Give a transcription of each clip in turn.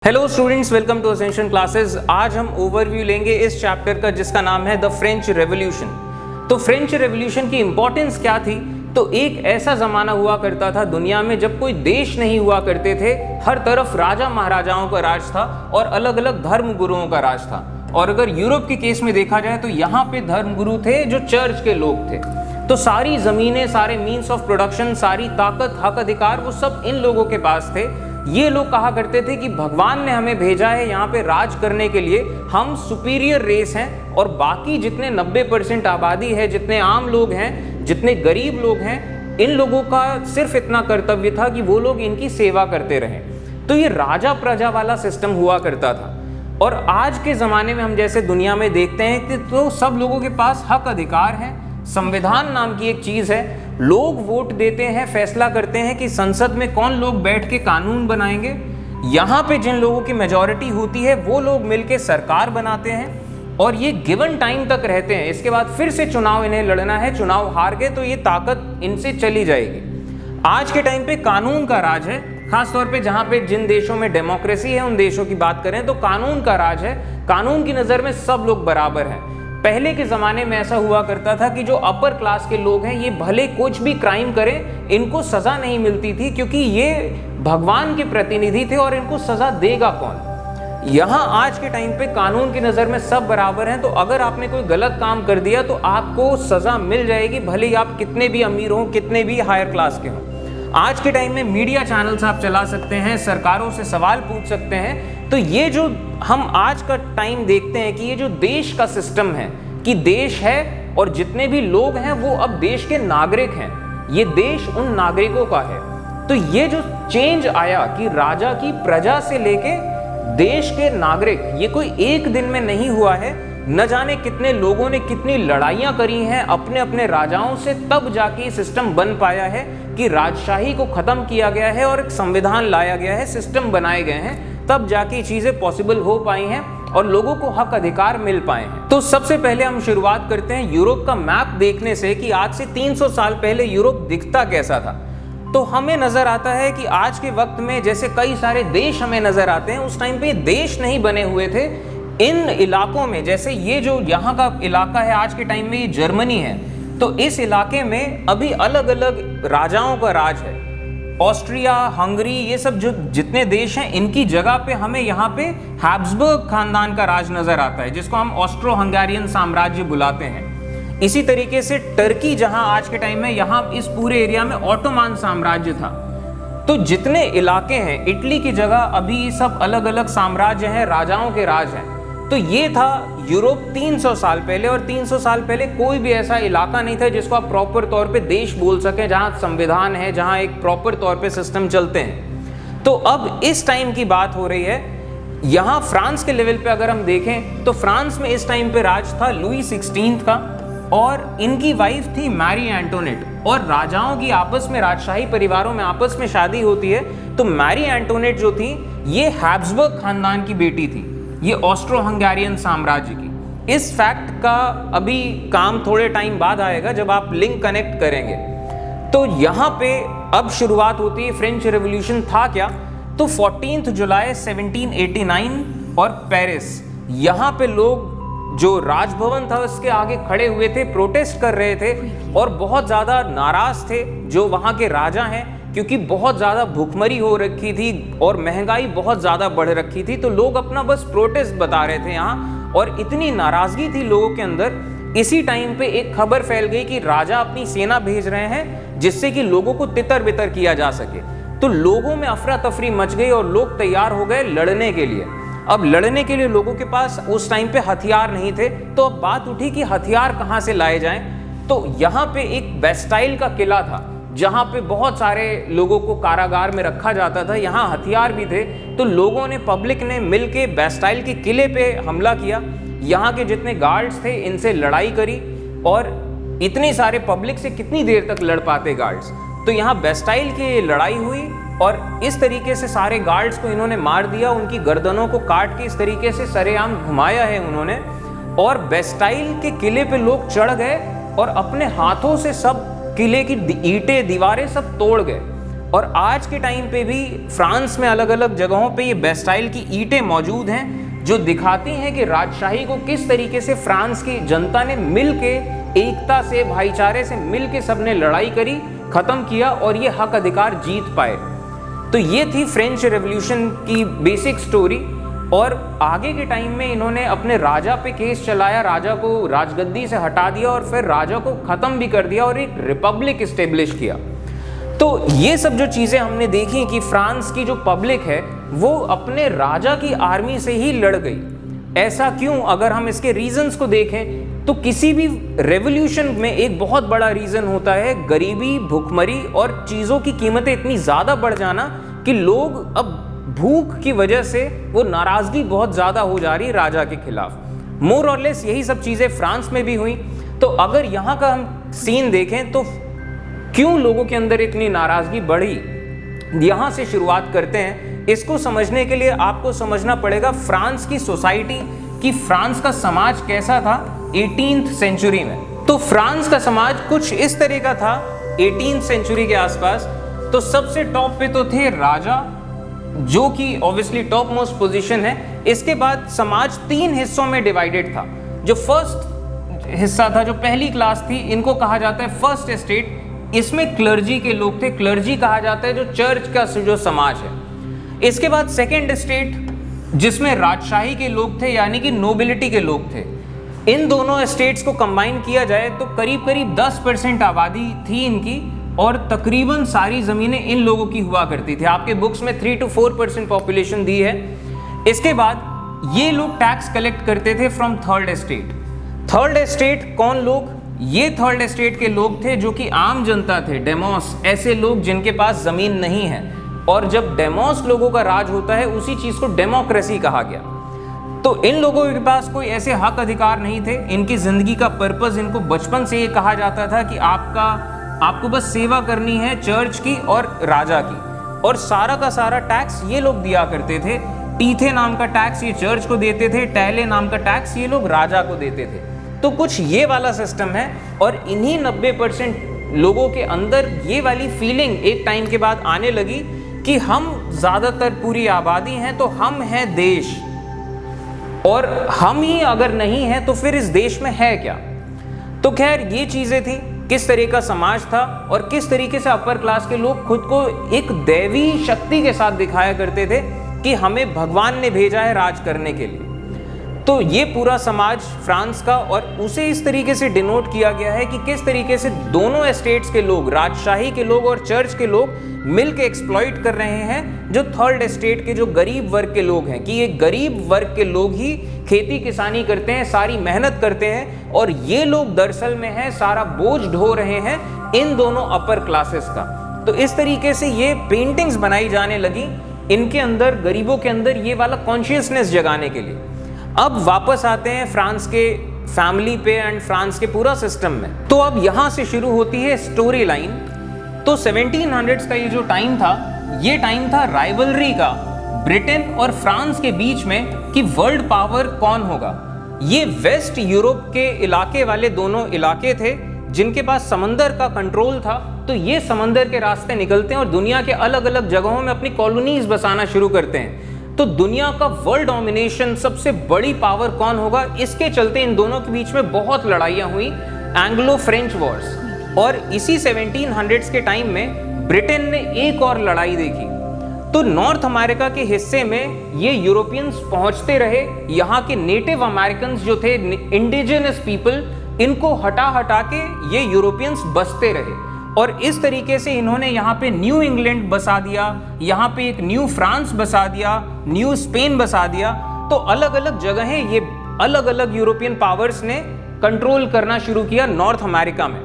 Hello students, welcome to Ascension classes. आज हम overview लेंगे इस चैप्टर का जिसका नाम है द फ्रेंच रेवोल्यूशन। तो फ्रेंच रेवोल्यूशन की इंपॉर्टेंस क्या थी? तो एक ऐसा ज़माना हुआ करता था दुनिया में जब कोई देश नहीं हुआ करते थे, हर तरफ राजा महाराजाओं का राज था और अलग अलग धर्म गुरुओं का राज था। और अगर यूरोप के केस में देखा जाए तो यहाँ पे धर्म गुरु थे जो चर्च के लोग थे। तो सारी ज़मीनें, सारे मीन्स ऑफ प्रोडक्शन, सारी ताकत, हक, अधिकार वो सब इन लोगों के पास थे। ये लोग कहा करते थे कि भगवान ने हमें भेजा है यहाँ पे राज करने के लिए, हम सुपीरियर रेस हैं और बाकी जितने 90% आबादी है, जितने आम लोग हैं, जितने गरीब लोग हैं, इन लोगों का सिर्फ इतना कर्तव्य था कि वो लोग इनकी सेवा करते रहें। तो ये राजा प्रजा वाला सिस्टम हुआ करता था। और आज के ज़माने में हम जैसे दुनिया में देखते हैं कि तो सब लोगों के पास हक अधिकार है। संविधान नाम की एक चीज़ है, लोग वोट देते हैं, फैसला करते हैं कि संसद में कौन लोग बैठ के कानून बनाएंगे। यहाँ पे जिन लोगों की मेजॉरिटी होती है वो लोग मिलके सरकार बनाते हैं और ये गिवन टाइम तक रहते हैं। इसके बाद फिर से चुनाव इन्हें लड़ना है, चुनाव हार गए तो ये ताकत इनसे चली जाएगी। आज के टाइम पे कानून का राज है, खासतौर पे जहाँ पे जिन देशों में डेमोक्रेसी है उन देशों की बात करें तो कानून का राज है। कानून की नज़र में सब लोग बराबर हैं। पहले के ज़माने में ऐसा हुआ करता था कि जो अपर क्लास के लोग हैं ये भले कुछ भी क्राइम करें, इनको सज़ा नहीं मिलती थी क्योंकि ये भगवान के प्रतिनिधि थे और इनको सज़ा देगा कौन। यहाँ आज के टाइम पे कानून की नज़र में सब बराबर हैं। तो अगर आपने कोई गलत काम कर दिया तो आपको सज़ा मिल जाएगी, भले ही आप कितने भी अमीर हों, कितने भी हायर क्लास के हों। आज के टाइम में मीडिया चैनल्स आप चला सकते हैं, सरकारों से सवाल पूछ सकते हैं। तो ये जो हम आज का टाइम देखते हैं कि ये जो देश का सिस्टम है कि देश है और जितने भी लोग हैं वो अब देश के नागरिक हैं, ये देश उन नागरिकों का है। तो ये जो चेंज आया कि राजा की प्रजा से लेके देश के नागरिक, ये कोई एक दिन में नहीं हुआ है। न जाने कितने लोगों ने कितनी लड़ाइयाँ करी हैं अपने अपने राजाओं से, तब जाके ये सिस्टम बन पाया है कि राजशाही को ख़त्म किया गया है और एक संविधान लाया गया है, सिस्टम बनाए गए हैं, तब जाके चीज़ें पॉसिबल हो पाई हैं और लोगों को हक अधिकार मिल पाए हैं। तो सबसे पहले हम शुरुआत करते हैं यूरोप का मैप देखने से कि आज से 300 साल पहले यूरोप दिखता कैसा था। तो हमें नज़र आता है कि आज के वक्त में जैसे कई सारे देश हमें नज़र आते हैं, उस टाइम पे देश नहीं बने हुए थे। इन इलाकों में जैसे ये जो यहाँ का इलाका है आज के टाइम में ये जर्मनी है, तो इस इलाके में अभी अलग अलग राजाओं का राज है। ऑस्ट्रिया, हंगरी, ये सब जो जितने देश हैं इनकी जगह पे हमें यहाँ पे हैब्सबर्ग खानदान का राज नज़र आता है, जिसको हम ऑस्ट्रो हंगेरियन साम्राज्य बुलाते हैं। इसी तरीके से टर्की जहाँ आज के टाइम में, यहाँ इस पूरे एरिया में ऑटोमान साम्राज्य था। तो जितने इलाके हैं, इटली की जगह अभी सब अलग अलग साम्राज्य हैं, राजाओं के राज हैं। तो ये था यूरोप 300 साल पहले। और 300 साल पहले कोई भी ऐसा इलाका नहीं था जिसको आप प्रॉपर तौर पे देश बोल सकें, जहाँ संविधान है, जहाँ एक प्रॉपर तौर पे सिस्टम चलते हैं। तो अब इस टाइम की बात हो रही है। यहाँ फ्रांस के लेवल पे अगर हम देखें तो फ्रांस में इस टाइम पे राज था लुई 16 का और इनकी वाइफ थी मैरी एंटोनेट। और राजाओं की आपस में, राजशाही परिवारों में आपस में शादी होती है। तो मैरी एंटोनेट जो थी ये हैब्सबर्ग खानदान की बेटी थी, ये ऑस्ट्रो हंगेरियन साम्राज्य की। इस फैक्ट का अभी काम थोड़े टाइम बाद आएगा जब आप लिंक कनेक्ट करेंगे। तो यहाँ पे अब शुरुआत होती है। फ्रेंच रेवोल्यूशन था क्या? तो 14 जुलाई 1789 और पेरिस, यहाँ पे लोग जो राजभवन था उसके आगे खड़े हुए थे, प्रोटेस्ट कर रहे थे और बहुत ज़्यादा नाराज़ थे जो वहाँ के राजा हैं, क्योंकि बहुत ज़्यादा भुखमरी हो रखी थी और महंगाई बहुत ज़्यादा बढ़ रखी थी। तो लोग अपना बस प्रोटेस्ट बता रहे थे यहाँ, और इतनी नाराज़गी थी लोगों के अंदर। इसी टाइम पे एक खबर फैल गई कि राजा अपनी सेना भेज रहे हैं जिससे कि लोगों को तितर बितर किया जा सके। तो लोगों में अफरा तफरी मच गई और लोग तैयार हो गए लड़ने के लिए। अब लड़ने के लिए लोगों के पास उस टाइम पे हथियार नहीं थे, तो अब बात उठी कि हथियार कहाँ से लाए जाएं। तो यहाँ पे एक बेस्टाइल का किला था जहाँ पे बहुत सारे लोगों को कारागार में रखा जाता था, यहाँ हथियार भी थे। तो लोगों ने, पब्लिक ने मिलके बेस्टाइल के किले पे हमला किया। यहाँ के जितने गार्ड्स थे इनसे लड़ाई करी, और इतने सारे पब्लिक से कितनी देर तक लड़ पाते गार्ड्स। तो यहाँ बेस्टाइल की लड़ाई हुई और इस तरीके से सारे गार्ड्स को इन्होंने मार दिया, उनकी गर्दनों को काट के इस तरीके से सरेआम घुमाया है उन्होंने। और बेस्टाइल के किले पे लोग चढ़ गए और अपने हाथों से सब किले की ईंटें, दीवारें सब तोड़ गए। और आज के टाइम पे भी फ्रांस में अलग अलग जगहों पे ये बेस्टाइल की ईंटें मौजूद हैं जो दिखाती हैं कि राजशाही को किस तरीके से फ्रांस की जनता ने मिल के एकता से, भाईचारे से मिल के सबने लड़ाई करी, खत्म किया और ये हक अधिकार जीत पाए। तो ये थी फ्रेंच रेवोल्यूशन की बेसिक स्टोरी। और आगे के टाइम में इन्होंने अपने राजा पे केस चलाया, राजा को राजगद्दी से हटा दिया और फिर राजा को ख़त्म भी कर दिया और एक रिपब्लिक इस्टेब्लिश किया। तो ये सब जो चीज़ें हमने देखी कि फ्रांस की जो पब्लिक है वो अपने राजा की आर्मी से ही लड़ गई। ऐसा क्यों? अगर हम इसके रीजंस को देखें तो किसी भी रेवोल्यूशन में एक बहुत बड़ा रीज़न होता है गरीबी, भुखमरी और चीज़ों की कीमतें इतनी ज़्यादा बढ़ जाना कि लोग अब भूख की वजह से वो नाराज़गी बहुत ज़्यादा हो जा रही राजा के खिलाफ। मोर और लेस यही सब चीज़ें फ्रांस में भी हुई। तो अगर यहाँ का हम सीन देखें तो क्यों लोगों के अंदर इतनी नाराज़गी बढ़ी, यहाँ से शुरुआत करते हैं। इसको समझने के लिए आपको समझना पड़ेगा फ्रांस की सोसाइटी कि फ्रांस का समाज कैसा था 18th सेंचुरी में। तो फ्रांस का समाज कुछ इस तरह का था 18th सेंचुरी के आसपास। तो सबसे टॉप पे तो थे राजा, जो कि ऑब्वियसली टॉप मोस्ट पोजीशन है। इसके बाद समाज 3 हिस्सों में डिवाइडेड था। जो फर्स्ट हिस्सा था, जो पहली क्लास थी, इनको कहा जाता है फर्स्ट एस्टेट। इसमें क्लर्जी के लोग थे, क्लर्जी कहा जाता है जो चर्च का जो समाज है। इसके बाद सेकेंड एस्टेट जिसमें राजशाही के लोग थे, यानी कि नोबिलिटी के लोग थे। इन दोनों एस्टेट्स को कंबाइन किया जाए तो करीब करीब 10% आबादी थी इनकी और तकरीबन सारी ज़मीनें इन लोगों की हुआ करती थी। आपके बुक्स में 3 to 4% पॉपुलेशन दी है। इसके बाद ये लोग टैक्स कलेक्ट करते थे from third estate. Third estate कौन लोग? ये थर्ड एस्टेट के लोग थे जो कि आम जनता थे, डेमोस, ऐसे लोग जिनके पास ज़मीन नहीं है। और जब डेमोस लोगों का राज होता है उसी चीज़ को डेमोक्रेसी कहा गया। तो इन लोगों के पास कोई ऐसे हक अधिकार नहीं थे। इनकी ज़िंदगी का पर्पज़, इनको बचपन से ये कहा जाता था कि आपको बस सेवा करनी है चर्च की और राजा की। और सारा का सारा टैक्स ये लोग दिया करते थे। टीथे नाम का टैक्स ये चर्च को देते थे, टैले नाम का टैक्स ये लोग राजा को देते थे। तो कुछ ये वाला सिस्टम है। और इन्हीं 90% लोगों के अंदर ये वाली फीलिंग एक टाइम के बाद आने लगी कि हम ज़्यादातर पूरी आबादी हैं तो हम हैं देश, और हम ही अगर नहीं हैं तो फिर इस देश में है क्या। तो खैर ये चीज़ें थी, किस तरह का समाज था और किस तरीके से अपर क्लास के लोग खुद को एक दैवी शक्ति के साथ दिखाया करते थे कि हमें भगवान ने भेजा है राज करने के लिए। तो ये पूरा समाज फ्रांस का, और उसे इस तरीके से डिनोट किया गया है कि किस तरीके से दोनों एस्टेट्स के लोग, राजशाही के लोग और चर्च के लोग मिल के एक्सप्लॉइट कर रहे हैं जो थर्ड एस्टेट के जो गरीब वर्ग के लोग हैं। कि ये गरीब वर्ग के लोग ही खेती किसानी करते हैं, सारी मेहनत करते हैं, और ये लोग दरअसल में है सारा बोझ ढो रहे हैं इन दोनों अपर क्लासेस का। तो इस तरीके से ये पेंटिंग्स बनाई जाने लगी इनके अंदर, गरीबों के अंदर, ये वाला कॉन्शियसनेस जगाने के लिए। अब वापस आते हैं फ्रांस के फैमिली पे एंड फ्रांस के पूरा सिस्टम में। तो अब यहाँ से शुरू होती है स्टोरी लाइन। तो 1700s का ये जो टाइम था, ये टाइम था राइवलरी का ब्रिटेन और फ्रांस के बीच में कि वर्ल्ड पावर कौन होगा। ये वेस्ट यूरोप के इलाके वाले दोनों इलाके थे जिनके पास समंदर का कंट्रोल था। तो ये समंदर के रास्ते निकलते हैं और दुनिया के अलग अलग जगहों में अपनी कॉलोनीज बसाना शुरू करते हैं। तो दुनिया का वर्ल्ड डोमिनेशन, सबसे बड़ी पावर कौन होगा, इसके चलते इन दोनों के बीच में बहुत लड़ाइयाँ हुई, एंग्लो फ्रेंच वॉर्स। और इसी 1700s के टाइम में ब्रिटेन ने एक और लड़ाई देखी। तो नॉर्थ अमेरिका के हिस्से में ये यूरोपियंस पहुंचते रहे। यहाँ के नेटिव अमेरिकन जो थे, इंडिजिनस पीपल, इनको हटा हटा के ये यूरोपियंस बसते रहे। और इस तरीके से इन्होंने यहाँ पे न्यू इंग्लैंड बसा दिया, यहाँ पे एक न्यू फ्रांस बसा दिया, न्यू स्पेन बसा दिया। तो अलग अलग जगहें ये अलग अलग यूरोपियन पावर्स ने कंट्रोल करना शुरू किया नॉर्थ अमेरिका में।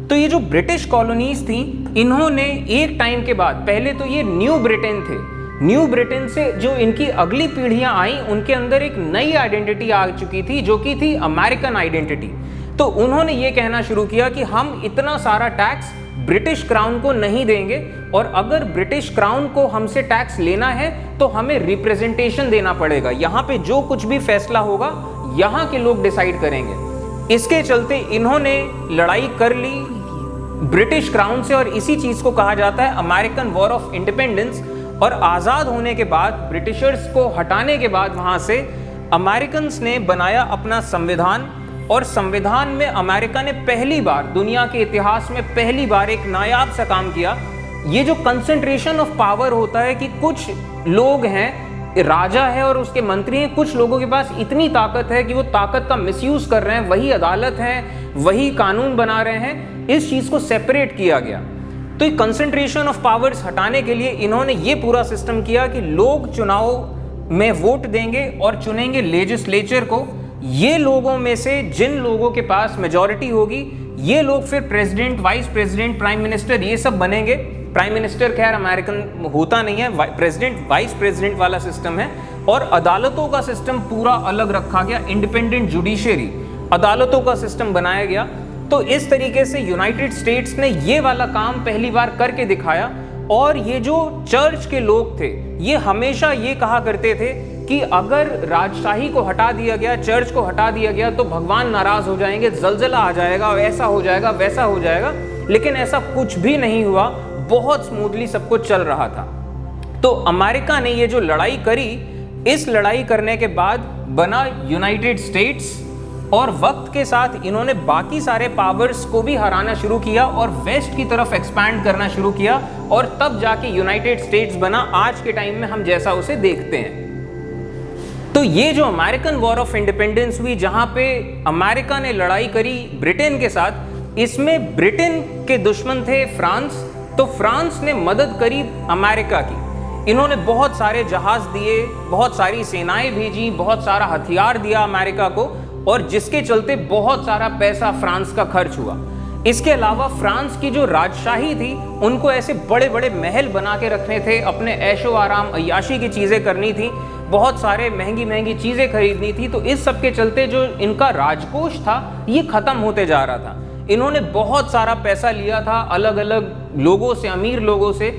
तो ये जो ब्रिटिश कॉलोनीज थी, इन्होंने एक टाइम के बाद, पहले तो ये न्यू ब्रिटेन थे, न्यू ब्रिटेन से जो इनकी अगली पीढ़ियां आई उनके अंदर एक नई आइडेंटिटी आ चुकी थी जो कि थी अमेरिकन आइडेंटिटी। तो उन्होंने ये कहना शुरू किया कि हम इतना सारा टैक्स ब्रिटिश क्राउन को नहीं देंगे, और अगर ब्रिटिश क्राउन को हमसे टैक्स लेना है तो हमें रिप्रेजेंटेशन देना पड़ेगा। यहाँ पे जो कुछ भी फैसला होगा यहाँ के लोग डिसाइड करेंगे। इसके चलते इन्होंने लड़ाई कर ली ब्रिटिश क्राउन से, और इसी चीज को कहा जाता है अमेरिकन वॉर ऑफ इंडिपेंडेंस। और आजाद होने के बाद, ब्रिटिशर्स को हटाने के बाद वहां से अमेरिकन्स ने बनाया अपना संविधान, और संविधान में अमेरिका ने पहली बार, दुनिया के इतिहास में पहली बार एक नायाब सा काम किया। ये जो कंसंट्रेशन ऑफ पावर होता है कि कुछ लोग हैं, राजा है और उसके मंत्री हैं, कुछ लोगों के पास इतनी ताकत है कि वो ताकत का मिसयूज कर रहे हैं, वही अदालत है, वही कानून बना रहे हैं, इस चीज को सेपरेट किया गया। तो ये कंसंट्रेशन ऑफ पावर्स हटाने के लिए इन्होंने ये पूरा सिस्टम किया कि लोग चुनाव में वोट देंगे और चुनेंगे लेजिस्लेचर को। ये लोगों में से जिन लोगों के पास मेजॉरिटी होगी, ये लोग फिर president, vice president, prime minister, ये सब बनेंगे। प्राइम मिनिस्टर खैर अमेरिकन होता नहीं है, प्रेसिडेंट, वाइस प्रेसिडेंट वाला सिस्टम है। और अदालतों का सिस्टम पूरा अलग रखा गया, इंडिपेंडेंट जुडिशरी अदालतों का सिस्टम बनाया गया। तो इस तरीके से यूनाइटेड स्टेट्स ने ये वाला काम पहली बार करके दिखाया। और ये जो चर्च के लोग थे, ये हमेशा ये कहा करते थे कि अगर राजशाही को हटा दिया गया, चर्च को हटा दिया गया, तो भगवान नाराज हो जाएंगे, जलजला आ जाएगा, ऐसा हो जाएगा, वैसा हो जाएगा। लेकिन ऐसा कुछ भी नहीं हुआ, बहुत स्मूथली सब कुछ चल रहा था। तो अमेरिका ने ये जो लड़ाई करी, इस लड़ाई करने के बाद बना यूनाइटेड स्टेट्स, और वक्त के साथ इन्होंने बाकी सारे पावर्स को भी हराना शुरू किया और वेस्ट की तरफ एक्सपैंड करना शुरू किया, और तब जाके यूनाइटेड स्टेट्स बना आज के टाइम में हम जैसा उसे देखते हैं। तो ये जो अमेरिकन वॉर ऑफ इंडिपेंडेंस हुई, जहां पे अमेरिका ने लड़ाई करी ब्रिटेन के साथ, इसमें ब्रिटेन के दुश्मन थे फ्रांस। तो फ्रांस ने मदद करी अमेरिका की, इन्होंने बहुत सारे जहाज दिए, बहुत सारी सेनाएं भेजी, बहुत सारा हथियार दिया अमेरिका को, और जिसके चलते बहुत सारा पैसा फ्रांस का खर्च हुआ। इसके अलावा फ्रांस की जो राजशाही थी, उनको ऐसे बड़े बड़े महल बना के रखने थे, अपने ऐशो आराम अय्याशी की चीज़ें करनी थी, बहुत सारे महंगी महंगी चीज़ें खरीदनी थी। तो इस सब के चलते जो इनका राजकोष था, ये ख़त्म होते जा रहा था। इन्होंने बहुत सारा पैसा लिया था अलग अलग लोगों से, अमीर लोगों से,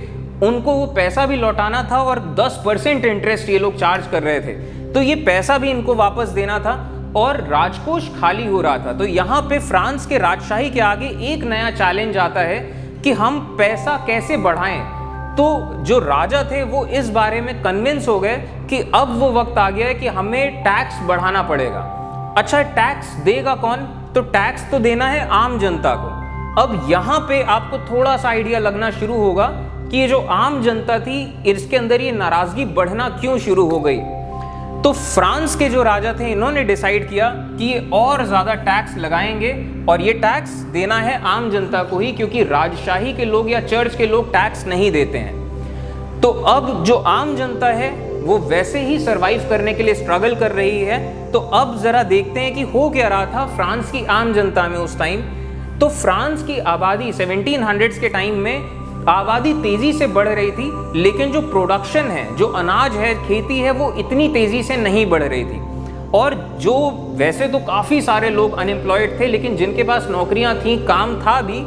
उनको वो पैसा भी लौटाना था, और 10% इंटरेस्ट ये लोग चार्ज कर रहे थे। तो ये पैसा भी इनको वापस देना था, और राजकोष खाली हो रहा था। तो यहाँ पे फ्रांस के राजशाही के आगे एक नया चैलेंज आता है कि हम पैसा कैसे बढ़ाएं। तो जो राजा थे वो इस बारे में कन्विंस हो गए कि अब वो वक्त आ गया है कि हमें टैक्स बढ़ाना पड़ेगा। अच्छा, टैक्स देगा कौन? तो टैक्स तो देना है आम जनता को। अब यहाँ पे आपको थोड़ा सा आइडिया लगना शुरू होगा कि ये जो आम जनता थी, इसके अंदर ये नाराजगी बढ़ना क्यों शुरू हो गई। तो फ्रांस के जो राजा थे, इन्होंने डिसाइड किया कि ये और ज़्यादा टैक्स लगाएंगे, और ये टैक्स देना है आम जनता को ही, क्योंकि राजशाही के लोग या चर्च के लोग टैक्स नहीं देते हैं। तो अब जो आम जनता है वो वैसे ही सरवाइव करने के लिए स्ट्रगल कर रही है। तो अब ज़रा देखते हैं कि हो क्या रहा था फ्रांस की आम जनता में उस टाइम। तो फ्रांस की आबादी 1700s के टाइम में आबादी तेजी से बढ़ रही थी, लेकिन जो प्रोडक्शन है, जो अनाज है, खेती है, वो इतनी तेजी से नहीं बढ़ रही थी। और जो वैसे तो काफ़ी सारे लोग अनएम्प्लॉयड थे, लेकिन जिनके पास नौकरियां थी, काम था भी,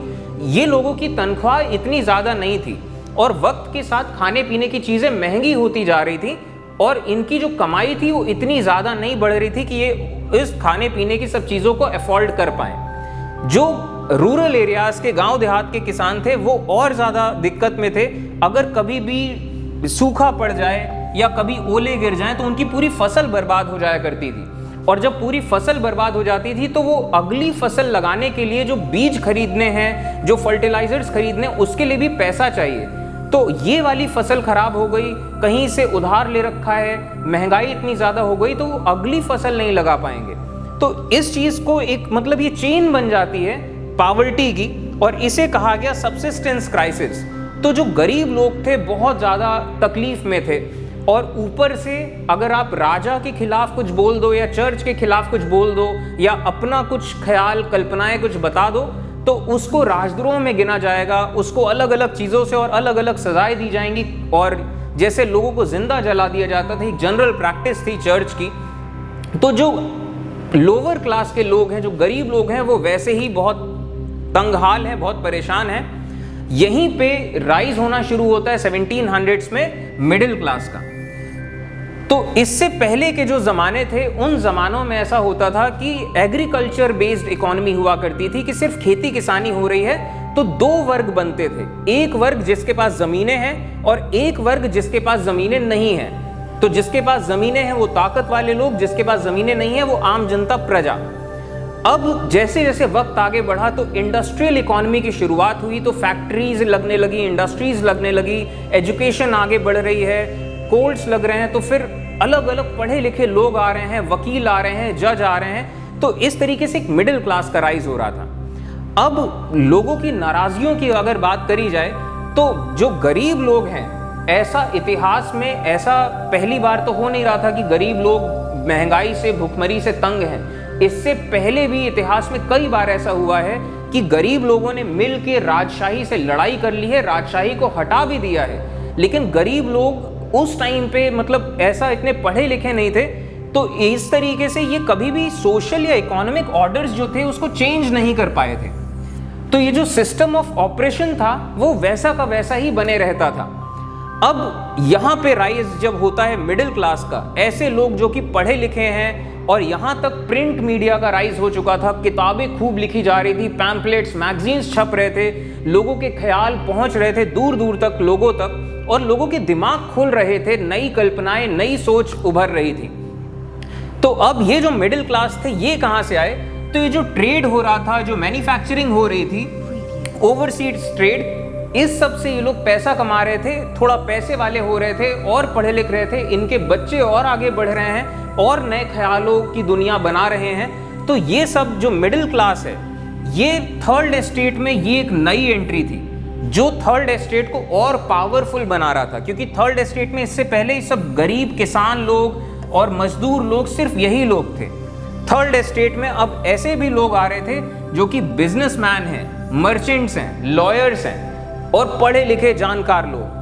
ये लोगों की तनख्वाह इतनी ज़्यादा नहीं थी। और वक्त के साथ खाने पीने की चीज़ें महंगी होती जा रही थी, और इनकी जो कमाई थी वो इतनी ज़्यादा नहीं बढ़ रही थी कि ये इस खाने पीने की सब चीज़ों को अफोर्ड कर पाएँ। जो रूरल एरियाज के, गांव देहात के किसान थे, वो और ज़्यादा दिक्कत में थे। अगर कभी भी सूखा पड़ जाए या कभी ओले गिर जाएं तो उनकी पूरी फसल बर्बाद हो जाया करती थी। और जब पूरी फसल बर्बाद हो जाती थी तो वो अगली फसल लगाने के लिए जो बीज खरीदने हैं, जो फर्टिलाइजर्स खरीदने, उसके लिए भी पैसा चाहिए। तो ये वाली फसल खराब हो गई, कहीं से उधार ले रखा है, महंगाई इतनी ज़्यादा हो गई, तो वो अगली फसल नहीं लगा पाएंगे। तो इस चीज़ को एक मतलब ये चेन बन जाती है पॉवर्टी की, और इसे कहा गया सब्सिस्टेंस क्राइसिस। तो जो गरीब लोग थे बहुत ज़्यादा तकलीफ में थे, और ऊपर से अगर आप राजा के खिलाफ कुछ बोल दो या चर्च के खिलाफ कुछ बोल दो या अपना कुछ ख्याल कल्पनाएं कुछ बता दो, तो उसको राजद्रोह में गिना जाएगा, उसको अलग अलग चीज़ों से और अलग अलग सजाएं दी जाएंगी। और जैसे लोगों को जिंदा जला दिया जाता था, एक जनरल प्रैक्टिस थी चर्च की। तो जो लोअर क्लास के लोग हैं, जो गरीब लोग हैं, वो वैसे ही बहुत तंगहाल है, बहुत परेशान है। यहीं पे राइज होना शुरू होता है 1700s में मिडिल क्लास का। तो इससे पहले के जो ज़माने थे, उन ज़मानों में ऐसा होता था कि एग्रीकल्चर बेस्ड इकोनॉमी हुआ करती थी, कि सिर्फ खेती किसानी हो रही है, तो दो वर्ग बनते थे, एक वर्ग जिसके पास जमीनें हैं और एक वर्ग जिसके पास जमीनें नहीं हैं। तो जिसके पास जमीनें हैं वो ताकत वाले लोग, जिसके पास जमीनें नहीं है वो आम जनता, प्रजा। अब जैसे जैसे वक्त आगे बढ़ा तो इंडस्ट्रियल इकोनॉमी की शुरुआत हुई, तो फैक्ट्रीज लगने लगी, इंडस्ट्रीज लगने लगी, एजुकेशन आगे बढ़ रही है, कोर्ट्स लग रहे हैं, तो फिर अलग अलग पढ़े लिखे लोग आ रहे हैं, वकील आ रहे हैं, जज आ रहे हैं। तो इस तरीके से एक मिडिल क्लास का राइज हो रहा था। अब लोगों की नाराजगियों की अगर बात करी जाए तो जो गरीब लोग हैं, ऐसा इतिहास में ऐसा पहली बार तो हो नहीं रहा था कि गरीब लोग महंगाई से, भुखमरी से तंग हैं। इससे पहले भी इतिहास में कई बार ऐसा हुआ है कि गरीब लोगों ने मिल के राजशाही से लड़ाई कर ली है, राजशाही को हटा भी दिया है। लेकिन गरीब लोग उस टाइम पे मतलब ऐसा इतने पढ़े लिखे नहीं थे, तो इस तरीके से ये कभी भी सोशल या इकोनॉमिक ऑर्डर्स जो थे उसको चेंज नहीं कर पाए थे। तो ये जो सिस्टम ऑफ ऑपरेशन था वो वैसा का वैसा ही बने रहता था। अब यहाँ पे राइज जब होता है मिडिल क्लास का, ऐसे लोग जो कि पढ़े लिखे हैं, और यहाँ तक प्रिंट मीडिया का राइज हो चुका था, किताबें खूब लिखी जा रही थी, पैम्पलेट्स, मैगजीन्स छप रहे थे, लोगों के ख्याल पहुँच रहे थे दूर दूर तक लोगों तक, और लोगों के दिमाग खुल रहे थे, नई कल्पनाएं, नई सोच उभर रही थी। तो अब ये जो मिडिल क्लास थे ये कहाँ से आए? तो ये जो ट्रेड हो रहा था, जो मैन्युफैक्चरिंग हो रही थी, ओवरसीज ट्रेड, इस सब से ये लोग पैसा कमा रहे थे, थोड़ा पैसे वाले हो रहे थे और पढ़े लिख रहे थे, इनके बच्चे और आगे बढ़ रहे हैं और नए ख्यालों की दुनिया बना रहे हैं। तो ये सब जो मिडिल क्लास है, ये थर्ड एस्टेट में ये एक नई एंट्री थी जो थर्ड एस्टेट को और पावरफुल बना रहा था, क्योंकि थर्ड एस्टेट में इससे पहले ये सब गरीब किसान लोग और मजदूर लोग, सिर्फ यही लोग थे। थर्ड एस्टेट में अब ऐसे भी लोग आ रहे थे जो कि बिजनेसमैन हैं, मर्चेंट्स हैं, लॉयर्स हैं और पढ़े लिखे जानकार लोग।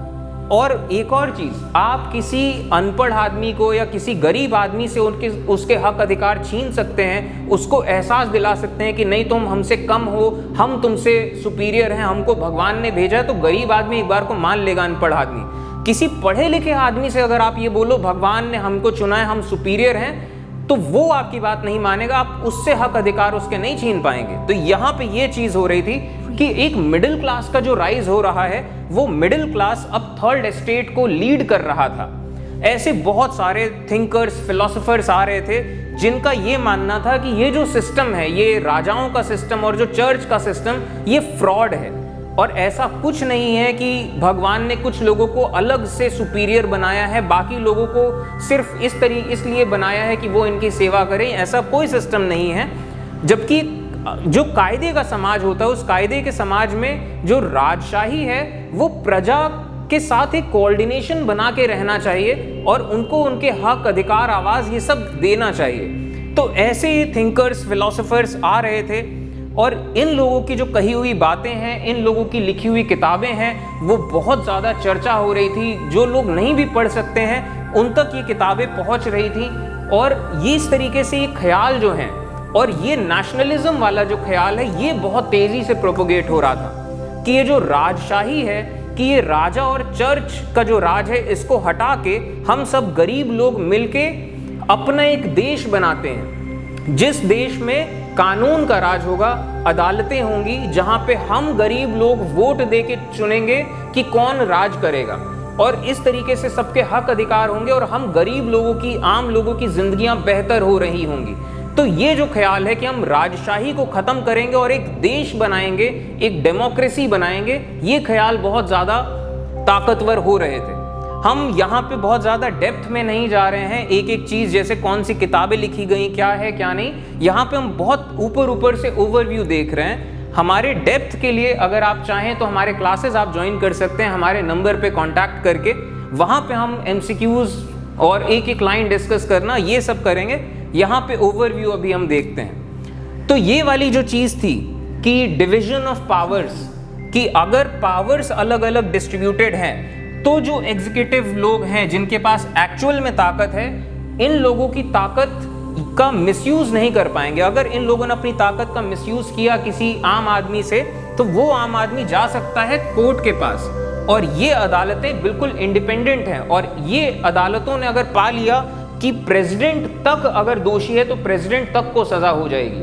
और एक और चीज, आप किसी अनपढ़ आदमी को या किसी गरीब आदमी से उसके हक अधिकार छीन सकते हैं, उसको एहसास दिला सकते हैं कि नहीं तुम हमसे कम हो, हम तुमसे सुपीरियर हैं, हमको भगवान ने भेजा है। तो गरीब आदमी एक बार को मान लेगा अनपढ़ आदमी। किसी पढ़े लिखे आदमी से अगर आप ये बोलो भगवान ने हमको चुना है, हम सुपीरियर हैं, तो वो आपकी बात नहीं मानेगा, आप उससे हक अधिकार उसके नहीं छीन पाएंगे। तो यहाँ पे ये चीज हो रही थी कि एक मिडिल क्लास का जो राइज हो रहा है, वो मिडिल क्लास अब थर्ड एस्टेट को लीड कर रहा था। ऐसे बहुत सारे थिंकर्स, फिलोसोफर्स आ रहे थे जिनका ये मानना था कि ये जो सिस्टम है, ये राजाओं का सिस्टम और जो चर्च का सिस्टम, ये फ्रॉड है और ऐसा कुछ नहीं है कि भगवान ने कुछ लोगों को अलग से सुपीरियर बनाया है, बाकी लोगों को सिर्फ इसलिए बनाया है कि वो इनकी सेवा करें। ऐसा कोई सिस्टम नहीं है। जबकि जो कायदे का समाज होता है, उस कायदे के समाज में जो राजशाही है वो प्रजा के साथ एक कोऑर्डिनेशन बना के रहना चाहिए और उनको उनके हक, अधिकार, आवाज ये सब देना चाहिए। तो ऐसे ही थिंकर्स, फिलोसोफर्स आ रहे थे और इन लोगों की जो कही हुई बातें हैं, इन लोगों की लिखी हुई किताबें हैं, वो बहुत ज़्यादा चर्चा हो रही थी। जो लोग नहीं भी पढ़ सकते हैं उन तक ये किताबें पहुंच रही थी। और ये इस तरीके से ये ख्याल जो हैं और ये नेशनलिज्म वाला जो ख्याल है, ये बहुत तेज़ी से प्रोपोगेट हो रहा था कि ये जो राजशाही है, कि ये राजा और चर्च का जो राज है, इसको हटा के हम सब गरीब लोग मिलके अपना एक देश बनाते हैं, जिस देश में कानून का राज होगा, अदालतें होंगी, जहां पे हम गरीब लोग वोट दे के चुनेंगे कि कौन राज करेगा, और इस तरीके से सबके हक अधिकार होंगे और हम गरीब लोगों की, आम लोगों की जिंदगियां बेहतर हो रही होंगी। तो ये जो ख्याल है कि हम राजशाही को खत्म करेंगे और एक देश बनाएंगे, एक डेमोक्रेसी बनाएंगे, ये ख्याल बहुत ज़्यादा ताकतवर हो रहे थे। हम यहाँ पे बहुत ज़्यादा डेप्थ में नहीं जा रहे हैं, एक एक चीज़ जैसे कौन सी किताबें लिखी गई, क्या है क्या नहीं, यहाँ पे हम बहुत ऊपर से ओवरव्यू देख रहे हैं। हमारे डेप्थ के लिए अगर आप चाहें तो हमारे क्लासेस आप ज्वाइन कर सकते हैं, हमारे नंबर पे कांटेक्ट करके। वहाँ पे हम MCQs और एक एक लाइन डिस्कस करना, ये सब करेंगे। यहाँ पे ओवरव्यू अभी हम देखते हैं। तो ये वाली जो चीज़ थी कि डिविजन ऑफ पावर्स, कि अगर पावर्स अलग अलग डिस्ट्रीब्यूटेड हैं तो जो एग्जीक्यूटिव लोग हैं जिनके पास एक्चुअल में ताकत है, इन लोगों की ताकत का मिसयूज नहीं कर पाएंगे। अगर इन लोगों ने अपनी ताकत का मिसयूज किया किसी आम आदमी से, तो वो आम आदमी जा सकता है कोर्ट के पास, और ये अदालतें बिल्कुल इंडिपेंडेंट हैं। और ये अदालतों ने अगर पा लिया कि प्रेसिडेंट तक अगर दोषी है तो प्रेसिडेंट तक को सजा हो जाएगी।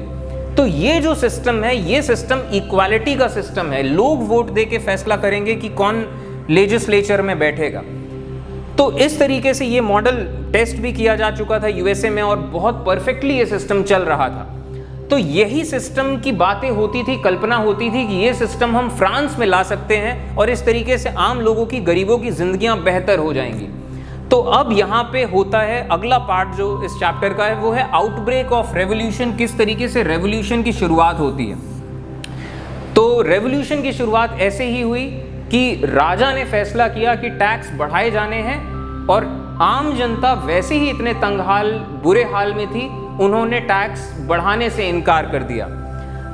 तो ये जो सिस्टम है, ये सिस्टम इक्वालिटी का सिस्टम है। लोग वोट दे के फैसला करेंगे कि कौन लेजिस्लेचर में बैठेगा। तो इस तरीके से ये मॉडल टेस्ट भी किया जा चुका था यूएसए में और बहुत परफेक्टली ये सिस्टम चल रहा था। तो यही सिस्टम की बातें होती थी, कल्पना होती थी कि ये सिस्टम हम फ्रांस में ला सकते हैं और इस तरीके से आम लोगों की, गरीबों की जिंदगियां बेहतर हो जाएंगी। तो अब यहाँ पे होता है अगला पार्ट जो इस चैप्टर का है, वो है आउटब्रेक ऑफ रेवोल्यूशन। किस तरीके से रेवोल्यूशन की शुरुआत होती है। तो रेवोल्यूशन की शुरुआत ऐसे ही हुई कि राजा ने फैसला किया कि टैक्स बढ़ाए जाने हैं और आम जनता वैसे ही इतने तंगहाल, बुरे हाल में थी, उन्होंने टैक्स बढ़ाने से इनकार कर दिया।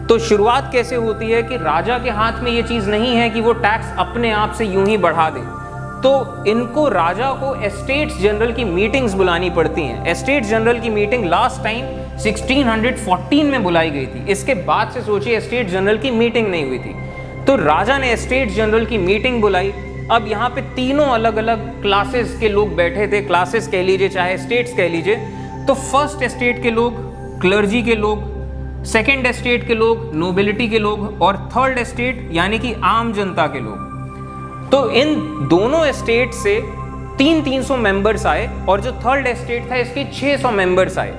तो शुरुआत कैसे होती है कि राजा के हाथ में ये चीज़ नहीं है कि वो टैक्स अपने आप से यूं ही बढ़ा दे। तो इनको, राजा को एस्टेट्स जनरल की मीटिंग्स बुलानी पड़ती हैं। एस्टेट्स जनरल की मीटिंग लास्ट टाइम 1614 में बुलाई गई थी। इसके बाद से सोचिए एस्टेट जनरल की मीटिंग नहीं हुई थी। तो राजा ने एस्टेट जनरल की मीटिंग बुलाई। अब यहाँ पे तीनों अलग अलग क्लासेस के लोग बैठे थे, क्लासेस कह लीजिए चाहे स्टेट्स कह लीजिए। तो फर्स्ट एस्टेट के लोग क्लर्जी के लोग, सेकेंड एस्टेट के लोग नोबिलिटी के लोग और थर्ड एस्टेट यानी कि आम जनता के लोग। तो इन दोनों एस्टेट से 300 मेंबर्स आए और जो थर्ड एस्टेट था इसके 600 मेंबर्स आए।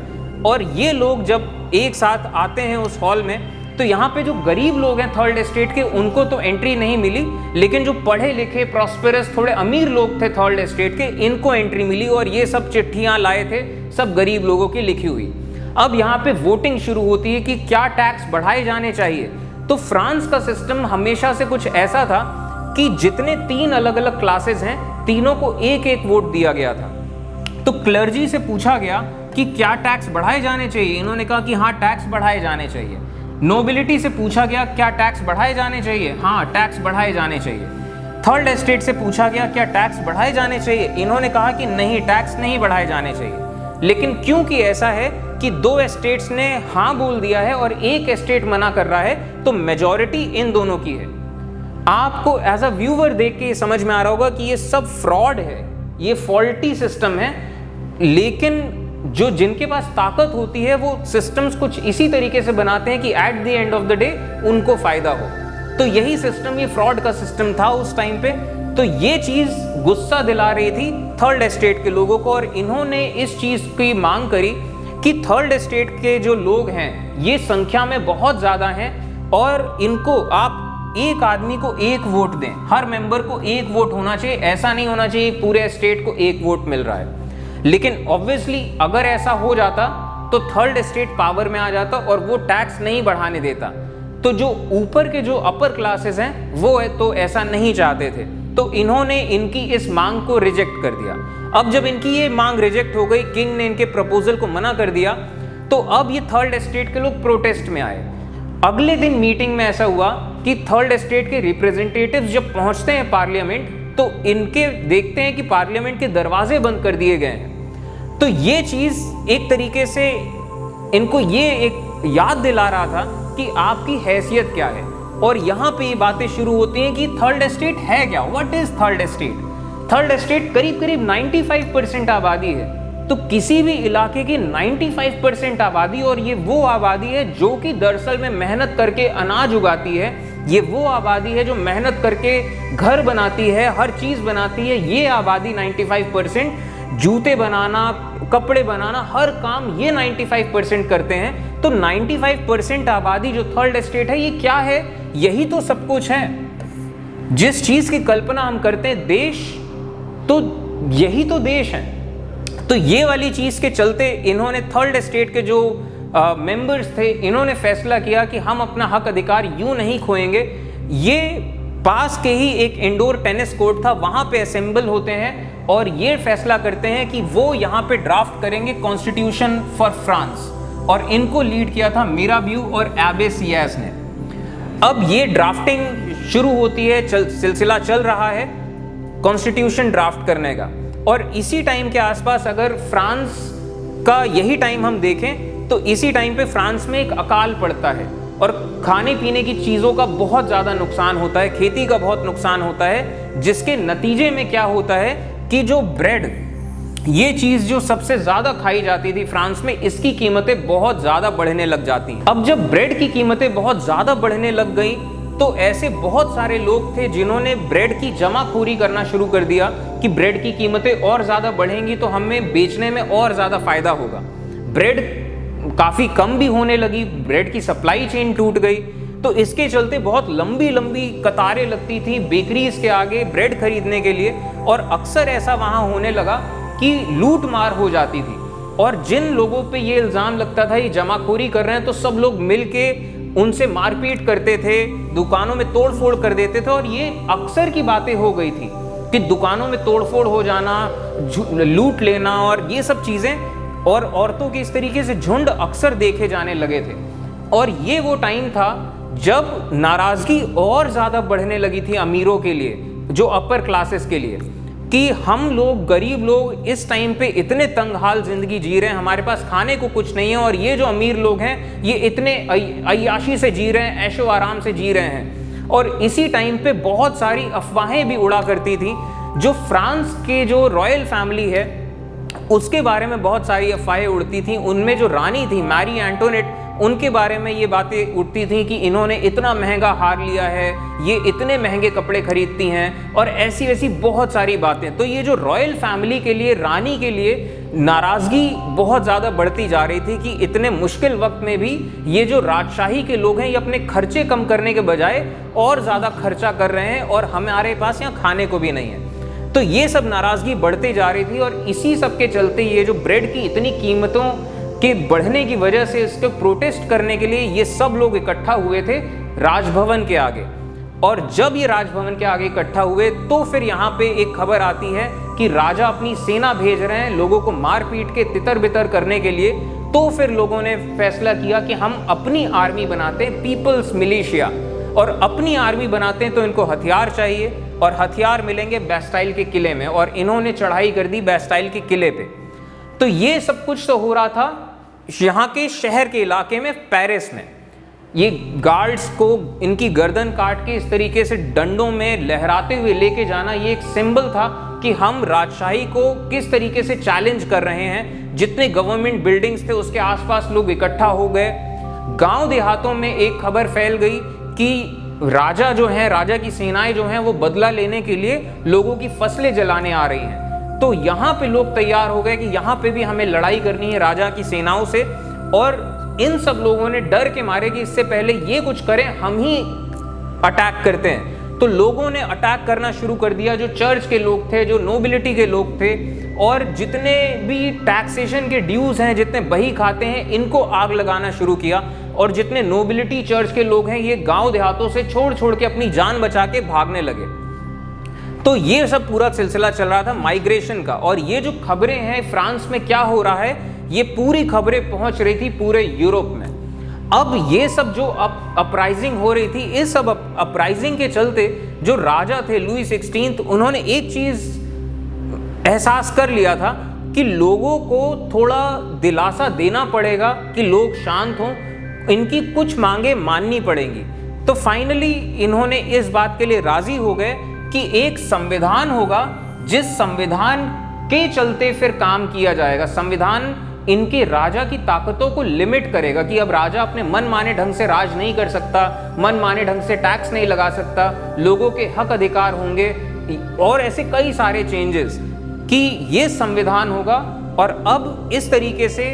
और ये लोग जब एक साथ आते हैं उस हॉल में, तो यहाँ पे जो गरीब लोग हैं थर्ड एस्टेट के, उनको तो एंट्री नहीं मिली, लेकिन जो पढ़े लिखे प्रॉस्पेरस थोड़े अमीर लोग थे थर्ड एस्टेट के, इनको एंट्री मिली। और ये सब चिट्ठियाँ लाए थे, सब गरीब लोगों की लिखी हुई। अब यहाँ पे वोटिंग शुरू होती है कि क्या टैक्स बढ़ाए जाने चाहिए। तो फ्रांस का सिस्टम हमेशा से कुछ ऐसा था कि जितने 3 अलग अलग क्लासेस हैं, तीनों को एक एक वोट दिया गया था। तो क्लर्जी से पूछा गया कि क्या टैक्स बढ़ाए जाने चाहिए, इन्होंने कहा कि हाँ टैक्स बढ़ाए जाने चाहिए। नोबिलिटी से पूछा गया क्या टैक्स बढ़ाए जाने चाहिए, हाँ टैक्स बढ़ाए जाने चाहिए। थर्ड एस्टेट से पूछा गया क्या टैक्स बढ़ाए जाने चाहिए, इन्होंने कहा कि नहीं, टैक्स नहीं बढ़ाए जाने चाहिए। लेकिन क्योंकि ऐसा है कि 2 एस्टेट्स ने हाँ बोल दिया है और एक एस्टेट मना कर रहा है, तो मेजॉरिटी इन दोनों की है। आपको एज अ व्यूअर देख के ये समझ में आ रहा होगा कि ये सब फ्रॉड है, ये फॉल्टी सिस्टम है। लेकिन जो जिनके पास ताकत होती है वो सिस्टम्स कुछ इसी तरीके से बनाते हैं कि at the end of the day उनको फायदा हो। तो यही सिस्टम, ये फ्रॉड का सिस्टम था उस टाइम पे। तो ये चीज गुस्सा दिला रही थी थर्ड एस्टेट के लोगों को और इन्होंने इस चीज की मांग करी कि थर्ड एस्टेट के जो लोग हैं ये संख्या में बहुत ज्यादा हैं और इनको आप एक आदमी को एक वोट दें, हर मेंबर को एक वोट होना चाहिए। ऐसा नहीं होना चाहिए पूरे एस्टेट को एक वोट मिल रहा है। लेकिन ऑब्वियसली अगर ऐसा हो जाता तो थर्ड एस्टेट पावर में आ जाता और वो टैक्स नहीं बढ़ाने देता। तो जो ऊपर के जो अपर क्लासेस हैं वो है तो ऐसा नहीं चाहते थे, तो इन्होंने इनकी इस मांग को रिजेक्ट कर दिया। अब जब इनकी ये मांग रिजेक्ट हो गई, किंग ने इनके प्रपोजल को मना कर दिया, तो अब ये थर्ड एस्टेट के लोग प्रोटेस्ट में आए। अगले दिन मीटिंग में ऐसा हुआ कि थर्ड एस्टेट के रिप्रेजेंटेटिव्स जब पहुंचते हैं पार्लियामेंट, तो इनके देखते हैं कि पार्लियामेंट के दरवाजे बंद कर दिए गए हैं। तो ये चीज एक तरीके से इनको ये एक याद दिला रहा था कि आपकी हैसियत क्या है। और यहाँ पे ये बातें शुरू होती हैं कि थर्ड एस्टेट है क्या, what is third estate. Third estate करीब करीब 95% आबादी है। तो किसी भी इलाके की 95% आबादी, और ये वो आबादी है जो कि दरअसल में मेहनत करके अनाज उगाती है, ये वो आबादी है जो मेहनत करके घर बनाती है, हर चीज बनाती है। ये आबादी 95%, जूते बनाना, कपड़े बनाना, हर काम ये 95% करते हैं। तो 95% आबादी जो थर्ड एस्टेट है, ये क्या है, यही तो सब कुछ है। जिस चीज की कल्पना हम करते हैं देश, तो यही तो देश है। तो ये वाली चीज के चलते इन्होंने थर्ड एस्टेट के जो मेंबर्स थे, इन्होंने फैसला किया कि हम अपना हक अधिकार यूं नहीं खोएंगे। ये पास के ही एक इंडोर टेनिस कोर्ट था, वहां पे असेंबल होते हैं और ये फैसला करते हैं कि वो यहाँ पे ड्राफ्ट करेंगे कॉन्स्टिट्यूशन फॉर फ्रांस। और इनको लीड किया था मिराबियू और एबे सियास ने। अब ये ड्राफ्टिंग शुरू होती है, सिलसिला चल रहा है कॉन्स्टिट्यूशन ड्राफ्ट करने का। और इसी टाइम के आसपास अगर फ्रांस का यही टाइम हम देखें तो इसी टाइम पे फ्रांस में एक अकाल पड़ता है और खाने पीने की चीज़ों का बहुत ज़्यादा नुकसान होता है, खेती का बहुत नुकसान होता है, जिसके नतीजे में क्या होता है कि जो ब्रेड ये चीज जो सबसे ज्यादा खाई जाती थी फ्रांस में, इसकी कीमतें बहुत ज्यादा बढ़ने लग जाती हैं। अब जब ब्रेड की कीमतें बहुत ज्यादा बढ़ने लग गई तो ऐसे बहुत सारे लोग थे जिन्होंने ब्रेड की जमाखोरी करना शुरू कर दिया कि ब्रेड की कीमतें और ज्यादा बढ़ेंगी तो हमें बेचने में और ज्यादा फायदा होगा। ब्रेड काफी कम भी होने लगी, ब्रेड की सप्लाई चेन टूट गई, तो इसके चलते बहुत लंबी लंबी कतारें लगती थी बेकरीज के आगे ब्रेड खरीदने के लिए, और अक्सर ऐसा वहां होने लगा कि लूट मार हो जाती थी। और जिन लोगों पे ये इल्जाम लगता था ये जमाखोरी कर रहे हैं, तो सब लोग मिलके उनसे मारपीट करते थे, दुकानों में तोड़फोड़ कर देते थे। और ये अक्सर की बातें हो गई थी कि दुकानों में तोड़फोड़ हो जाना, लूट लेना और ये सब चीजें, और औरतों के इस तरीके से झुंड अक्सर देखे जाने लगे थे। और ये वो टाइम था जब नाराजगी और ज्यादा बढ़ने लगी थी अमीरों के लिए, जो अपर क्लासेस के लिए, कि हम लोग गरीब लोग इस टाइम पे इतने तंगहाल जिंदगी जी रहे हैं, हमारे पास खाने को कुछ नहीं है, और ये जो अमीर लोग हैं ये इतने अय्याशी से जी रहे हैं, ऐशो आराम से जी रहे हैं। और इसी टाइम पे बहुत सारी अफवाहें भी उड़ा करती थी। जो फ्रांस के जो रॉयल फैमिली है उसके बारे में बहुत सारी अफवाहें उड़ती थी। उनमें जो रानी थी मैरी एंटोनेट, उनके बारे में ये बातें उठती थी कि इन्होंने इतना महंगा हार लिया है, ये इतने महंगे कपड़े खरीदती हैं, और ऐसी वैसी बहुत सारी बातें। तो ये जो रॉयल फैमिली के लिए, रानी के लिए नाराजगी बहुत ज़्यादा बढ़ती जा रही थी कि इतने मुश्किल वक्त में भी ये जो राजशाही के लोग हैं ये अपने खर्चे कम करने के बजाय और ज़्यादा खर्चा कर रहे हैं, और हमारे पास यहाँ खाने को भी नहीं है। तो ये सब नाराजगी बढ़ती जा रही थी। और इसी सब के चलते ये जो ब्रेड की इतनी कीमतों के बढ़ने की वजह से इसके प्रोटेस्ट करने के लिए ये सब लोग इकट्ठा हुए थे राजभवन के आगे। और जब ये राजभवन के आगे इकट्ठा हुए तो फिर यहाँ पे एक खबर आती है कि राजा अपनी सेना भेज रहे हैं लोगों को मार पीट के तितर बितर करने के लिए। तो फिर लोगों ने फैसला किया कि हम अपनी आर्मी बनाते हैं, पीपल्स मिलिशिया, और अपनी आर्मी बनाते हैं तो इनको हथियार चाहिए, और हथियार मिलेंगे बैस्टाइल के किले में। और इन्होंने चढ़ाई कर दी बैस्टाइल के किले पे। तो ये सब कुछ तो हो रहा था यहाँ के शहर के इलाके में, पेरिस में। ये गार्ड्स को इनकी गर्दन काट के इस तरीके से डंडों में लहराते हुए लेके जाना, ये एक सिंबल था कि हम राजशाही को किस तरीके से चैलेंज कर रहे हैं। जितने गवर्नमेंट बिल्डिंग्स थे उसके आसपास लोग इकट्ठा हो गए। गांव देहातों में एक खबर फैल गई कि राजा जो है, राजा की सेनाएं जो हैं वो बदला लेने के लिए लोगों की फसलें जलाने आ रही हैं। तो यहाँ पे लोग तैयार हो गए कि यहाँ पे भी हमें लड़ाई करनी है राजा की सेनाओं से। और इन सब लोगों ने डर के मारे कि इससे पहले ये कुछ करें हम ही अटैक करते हैं, तो लोगों ने अटैक करना शुरू कर दिया। जो चर्च के लोग थे, जो नोबिलिटी के लोग थे, और जितने भी टैक्सेशन के ड्यूज हैं, जितने बही खाते हैं, इनको आग लगाना शुरू किया। और जितने नोबिलिटी चर्च के लोग हैं ये गांव देहातों से छोड़ छोड़ के अपनी जान बचा के भागने लगे। तो ये सब पूरा सिलसिला चल रहा था माइग्रेशन का। और ये जो खबरें हैं फ्रांस में क्या हो रहा है, ये पूरी खबरें पहुंच रही थी पूरे यूरोप में। अब ये सब जो अपराइजिंग हो रही थी, इस सब अपराइजिंग के चलते जो राजा थे लुई 16, उन्होंने एक चीज एहसास कर लिया था कि लोगों को थोड़ा दिलासा देना पड़ेगा कि लोग शांत हों, इनकी कुछ मांगे माननी पड़ेंगी। तो फाइनली इन्होंने इस बात के लिए राजी हो गए कि एक संविधान होगा जिस संविधान के चलते फिर काम किया जाएगा। संविधान इनके राजा की ताकतों को लिमिट करेगा कि अब राजा अपने मन माने ढंग से राज नहीं कर सकता, मन माने ढंग से टैक्स नहीं लगा सकता, लोगों के हक अधिकार होंगे, और ऐसे कई सारे चेंजेस कि ये संविधान होगा। और अब इस तरीके से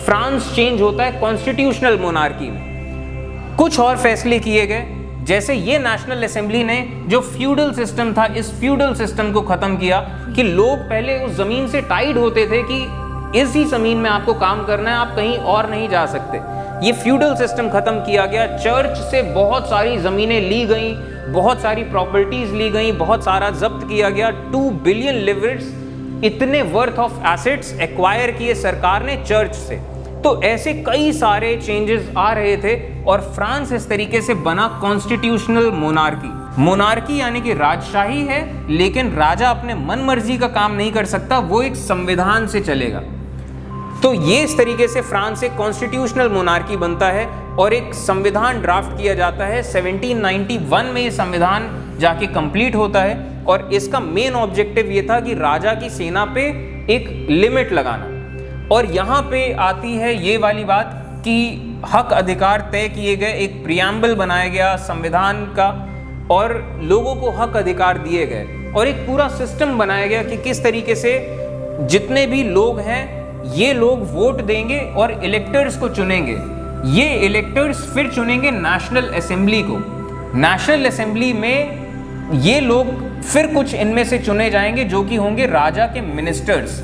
फ्रांस चेंज होता है कॉन्स्टिट्यूशनल मोनार्की में। कुछ और फैसले किए गए, जैसे ये नेशनल असेंबली ने जो फ्यूडल सिस्टम था, इस फ्यूडल सिस्टम को खत्म किया कि लोग पहले उस जमीन से टाइड होते थे कि इसी जमीन में आपको काम करना है, आप कहीं और नहीं जा सकते। ये फ्यूडल सिस्टम खत्म किया गया। चर्च से बहुत सारी जमीनें ली गई, बहुत सारी प्रॉपर्टीज ली गई, बहुत सारा जब्त किया गया। 2 बिलियन लिवर्स इतने वर्थ ऑफ एसेट्स एक्वायर किए सरकार ने चर्च से। तो ऐसे कई सारे चेंजेस आ रहे थे और फ्रांस इस तरीके से बना कॉन्स्टिट्यूशनल मोनार्की। मोनार्की यानी कि राजशाही है, लेकिन राजा अपने मन मर्जी का काम नहीं कर सकता, वो एक संविधान से चलेगा। तो ये इस तरीके से फ्रांस एक कॉन्स्टिट्यूशनल मोनार्की बनता है और एक संविधान ड्राफ्ट किया जाता है। 1791 में ये संविधान जाके कंप्लीट होता है और इसका मेन ऑब्जेक्टिव ये था कि राजा की सेना पे एक लिमिट लगाना। और यहाँ पे आती है ये वाली बात कि हक अधिकार तय किए गए, एक प्रियम्बल बनाया गया संविधान का और लोगों को हक अधिकार दिए गए और एक पूरा सिस्टम बनाया गया कि किस तरीके से जितने भी लोग हैं ये लोग वोट देंगे और इलेक्टर्स को चुनेंगे। ये इलेक्टर्स फिर चुनेंगे नेशनल असेंबली को। नेशनल असेंबली में ये लोग फिर कुछ इनमें से चुने जाएंगे जो कि होंगे राजा के मिनिस्टर्स।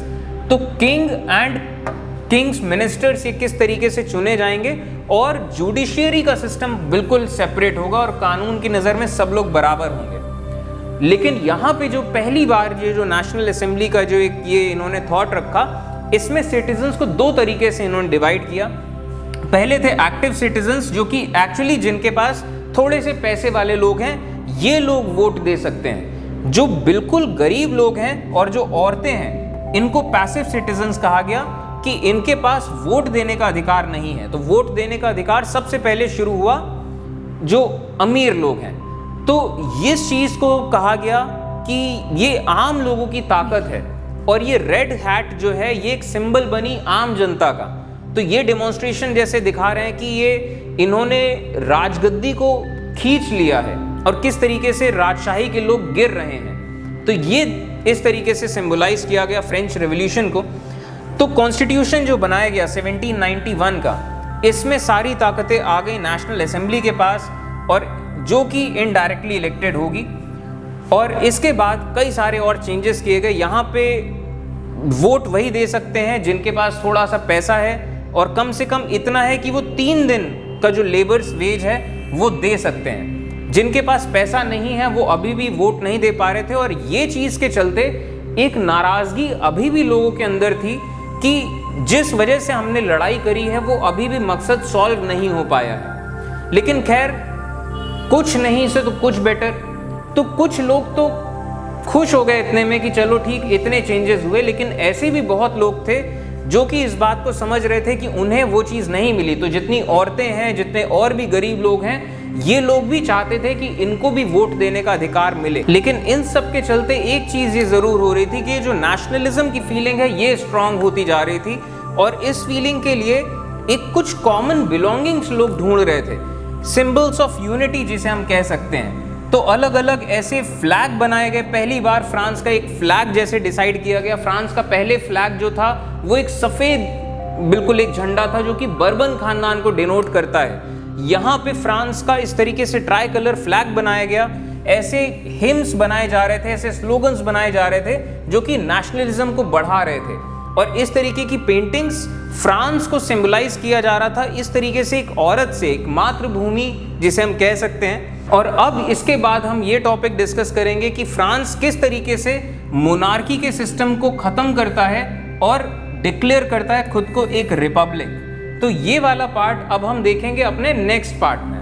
तो किंग एंड किंग्स मिनिस्टर्स ये किस तरीके से चुने जाएंगे और जुडिशियरी का सिस्टम बिल्कुल सेपरेट होगा और कानून की नज़र में सब लोग बराबर होंगे। लेकिन यहाँ पे जो पहली बार ये जो नेशनल असेंबली का जो एक ये इन्होंने थॉट रखा, इसमें सिटीजन्स को दो तरीके से इन्होंने डिवाइड किया। पहले थे एक्टिव सिटीजन्स जो कि एक्चुअली जिनके पास थोड़े से पैसे वाले लोग हैं, ये लोग वोट दे सकते हैं। जो बिल्कुल गरीब लोग हैं और जो औरतें हैं, इनको पैसिव सिटीजन्स कहा गया कि इनके पास वोट देने का अधिकार नहीं है। तो वोट देने का अधिकार सबसे पहले शुरू हुआ जो अमीर लोग हैं। तो इस चीज को कहा गया कि ये आम लोगों की ताकत है और ये रेड हैट जो है ये एक सिंबल बनी आम जनता का। तो ये डेमोन्स्ट्रेशन जैसे दिखा रहे हैं कि ये इन्होंने राजगद्दी को खींच लिया है और किस तरीके से राजशाही के लोग गिर रहे हैं। तो ये इस तरीके से सिंबलाइज किया गया फ्रेंच रेवोल्यूशन को। तो कॉन्स्टिट्यूशन जो बनाया गया 1791 का, इसमें सारी ताकतें आ गई नेशनल असेंबली के पास और जो कि इनडायरेक्टली इलेक्टेड होगी। और इसके बाद कई सारे और चेंजेस किए गए। यहाँ पे वोट वही दे सकते हैं जिनके पास थोड़ा सा पैसा है और कम से कम इतना है कि वो 3 दिन का जो लेबर्स वेज है वो दे सकते हैं। जिनके पास पैसा नहीं है वो अभी भी वोट नहीं दे पा रहे थे और ये चीज़ के चलते एक नाराज़गी अभी भी लोगों के अंदर थी कि जिस वजह से हमने लड़ाई करी है वो अभी भी मकसद सॉल्व नहीं हो पाया है। लेकिन खैर, कुछ नहीं से तो कुछ बेटर। तो कुछ लोग तो खुश हो गए इतने में कि चलो ठीक, इतने चेंजेस हुए। लेकिन ऐसे भी बहुत लोग थे जो कि इस बात को समझ रहे थे कि उन्हें वो चीज़ नहीं मिली। तो जितनी औरतें हैं, जितने और भी गरीब लोग हैं, ये लोग भी चाहते थे कि इनको भी वोट देने का अधिकार मिले। लेकिन इन सब के चलते एक चीज़ ये ज़रूर हो रही थी कि जो नेशनलिज्म की फीलिंग है ये स्ट्रांग होती जा रही थी और इस फीलिंग के लिए एक कुछ कॉमन बिलोंगिंग्स लोग ढूंढ रहे थे, सिंबल्स ऑफ यूनिटी जिसे हम कह सकते हैं। तो अलग अलग ऐसे फ्लैग बनाए गए। पहली बार फ्रांस का एक फ्लैग जैसे डिसाइड किया गया। फ्रांस का पहले फ्लैग जो था वो एक सफ़ेद बिल्कुल एक झंडा था जो कि बर्बन खानदान को डिनोट करता है। यहाँ पे फ्रांस का इस तरीके से ट्राई कलर फ्लैग बनाया गया। ऐसे हिम्स बनाए जा रहे थे, ऐसे स्लोगन्स बनाए जा रहे थे जो कि नेशनलिज्म को बढ़ा रहे थे। और इस तरीके की पेंटिंग्स फ्रांस को सिंबलाइज किया जा रहा था इस तरीके से, एक औरत से, एक मातृभूमि जिसे हम कह सकते हैं। और अब इसके बाद हम ये टॉपिक डिस्कस करेंगे कि फ्रांस किस तरीके से मोनार्की के सिस्टम को ख़त्म करता है और डिक्लेयर करता है खुद को एक रिपब्लिक। तो ये वाला पार्ट अब हम देखेंगे अपने नेक्स्ट पार्ट में।